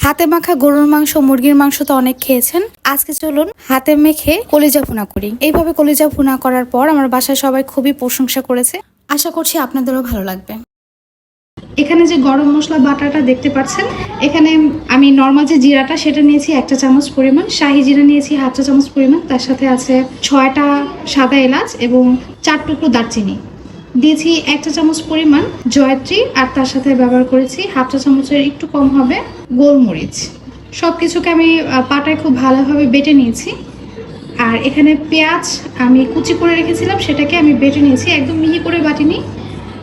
হাতে মাখা গরুর মাংস, মুরগির মাংস তো অনেক খেয়েছেন। আজকে চলুন হাতে মেখে কলিজা ভুনা করি। এইভাবে কলিজা ভুনা করার পর আমার বাসায় সবাই খুবই প্রশংসা করেছে। আশা করছি আপনাদেরও ভালো লাগবে। এখানে যে গরম মশলা বাটাটা দেখতে পাচ্ছেন, এখানে আমি নর্মাল যে জিরাটা সেটা নিয়েছি 1 চা চামচ পরিমাণ, শাহি জিরা নিয়েছি 1/2 চা চামচ পরিমাণ, তার সাথে আছে 6টা সাদা এলাচ এবং 4 টুকরো দারচিনি দিয়েছি, 1 চা চামচ পরিমাণ জয়ত্রী, আর তার সাথে ব্যবহার করেছি 1/2 চা চামচের একটু কম হবে গোলমরিচ। সব কিছুকে আমি পাটায় খুব ভালোভাবে বেটে নিয়েছি। আর এখানে পেঁয়াজ আমি কুচি করে রেখেছিলাম, সেটাকে আমি বেটে নিয়েছি, একদম মিহি করে বাটিনি।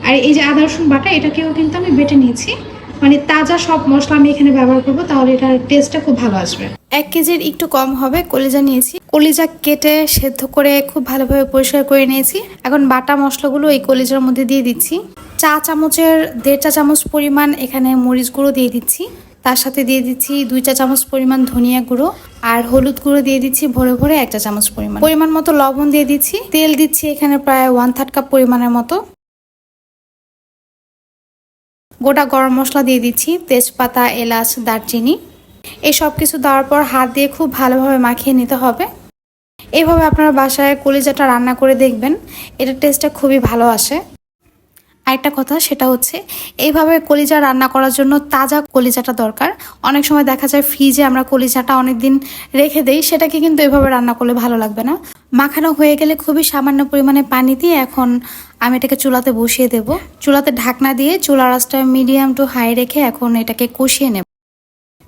আর এই যে আদা রসুন বাটা, এটাকেও কিন্তু আমি বেটে নিয়েছি। মানে তাজা সব মশলা আমি এখানে ব্যবহার করব, তাহলে এটার টেস্টটা খুব ভালো আসবে। 1 কেজির একটু কম হবে কলিজা নিয়েছি। কলিজা কেটে সেদ্ধ করে খুব ভালোভাবে পরিষ্কার করে নিয়েছি। এখন বাটা মশলাগুলো এই কলিজার মধ্যে দিয়ে দিচ্ছি। চা চামচের 1.5 চা চামচ পরিমাণ এখানে মরিচ গুঁড়ো দিয়ে দিচ্ছি। তার সাথে দিয়ে দিচ্ছি 2 চা চামচ পরিমাণ ধনিয়া গুঁড়ো, আর হলুদ গুঁড়ো দিয়ে দিচ্ছি ভরে ভরে 1 চা চামচ পরিমাণ মতো লবণ দিয়ে দিচ্ছি। তেল দিচ্ছি এখানে প্রায় 1/3 কাপ পরিমাণের মতো। গোটা গরম মশলা দিয়ে দিচ্ছি, তেজপাতা, এলাচ, দারচিনি। এই সব কিছু দেওয়ার পর হাত দিয়ে খুব ভালোভাবে মাখিয়ে নিতে হবে। এইভাবে আপনারা বাসায় কলিজাটা রান্না করে দেখবেন, এটার টেস্টটা খুবই ভালো আসে। আরেকটা কথা, সেটা হচ্ছে এইভাবে কলিজা রান্না করার জন্য তাজা কলিজাটা দরকার। অনেক সময় দেখা যায় ফ্রিজে আমরা কলিজাটা অনেকদিন রেখে দেই, সেটাকে কিন্তু এভাবে রান্না করলে ভালো লাগবে না। মাখানো হয়ে গেলে খুবই সামান্য পরিমাণে পানি দিয়ে এখন আমি এটাকে চুলাতে বসিয়ে দেব। চুলাতে ঢাকনা দিয়ে চুলার আঁচটা মিডিয়াম টু হাই রেখে এখন এটাকে কষিয়ে নেব।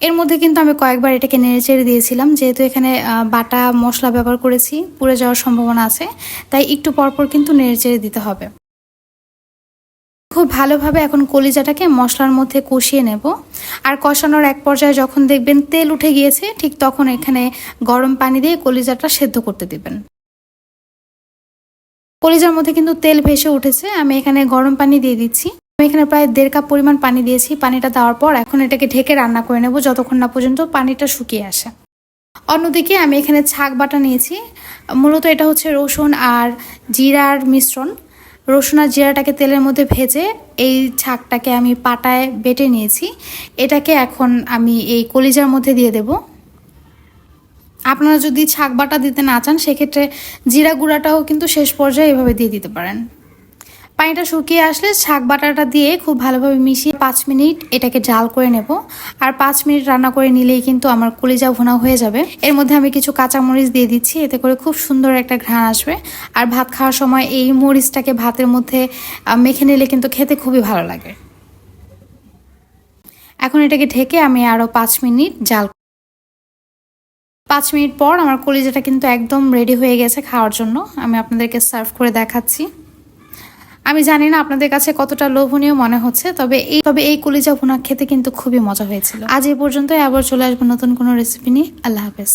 এর মধ্যে কিন্তু আমি কয়েকবার এটাকে নেড়েচেড়ে দিয়েছিলাম, যেহেতু এখানে বাটা মশলা ব্যবহার করেছি, পুড়ে যাওয়ার সম্ভাবনা আছে, তাই একটু পরপর কিন্তু নেড়েচেড়ে দিতে হবে। খুব ভালোভাবে এখন কলিজাটাকে মশলার মধ্যে কষিয়ে নেব। আর কষানোর এক পর্যায়ে যখন দেখবেন তেল উঠে গিয়েছে, ঠিক তখন এখানে গরম পানি দিয়ে কলিজাটা সেদ্ধ করতে দিবেন। কলিজার মধ্যে কিন্তু তেল ভেসে উঠেছে, আমি এখানে গরম পানি দিয়ে দিচ্ছি। আমি এখানে প্রায় 1.5 কাপ পরিমাণ পানি দিয়েছি। পানিটা দেওয়ার পর এখন এটাকে ঢেকে রান্না করে নেব যতক্ষণ না পর্যন্ত পানিটা শুকিয়ে আসে। অন্যদিকে আমি এখানে ছাক বাটা নিয়েছি। মূলত এটা হচ্ছে রসুন আর জিরার মিশ্রণ। রসুন আর জিরাটাকে তেলের মধ্যে ভেজে এই ছাকটাকে আমি পাটায় বেটে নিয়েছি। এটাকে এখন আমি এই কলিজার মধ্যে দিয়ে দেব। আপনারা যদি ছাক বাটা দিতে না চান, সেক্ষেত্রে জিরা গুঁড়াটাও কিন্তু শেষ পর্যায়ে এভাবে দিয়ে দিতে পারেন। পানিটা শুকিয়ে আসলে ছাক বাটাটা দিয়ে খুব ভালোভাবে মিশিয়ে 5 মিনিট এটাকে জাল করে নেব। আর 5 মিনিট রান্না করে নিলেই কিন্তু আমার কলিজা ভুনা হয়ে যাবে। এর মধ্যে আমি কিছু কাঁচামরিচ দিয়ে দিচ্ছি, এতে করে খুব সুন্দর একটা ঘ্রাণ আসবে। আর ভাত খাওয়ার সময় এই মরিচটাকে ভাতের মধ্যে মেখে নিলে কিন্তু খেতে খুবই ভালো লাগে। এখন এটাকে ঢেকে আমি আরও 5 মিনিট জাল। 5 মিনিট পর আমার কলিজাটা কিন্তু একদম রেডি হয়ে গেছে খাওয়ার জন্য। আমি আপনাদেরকে সার্ভ করে দেখাচ্ছি। আমি জানি না আপনাদের কাছে কতটা লোভনীয় মনে হচ্ছে, তবে এই কলিজা ভুনা খেতে কিন্তু খুবই মজা হয়েছিল। আজ এই পর্যন্তই, আবার চলে আসবো নতুন কোনো রেসিপি নিয়ে। আল্লাহ হাফেজ।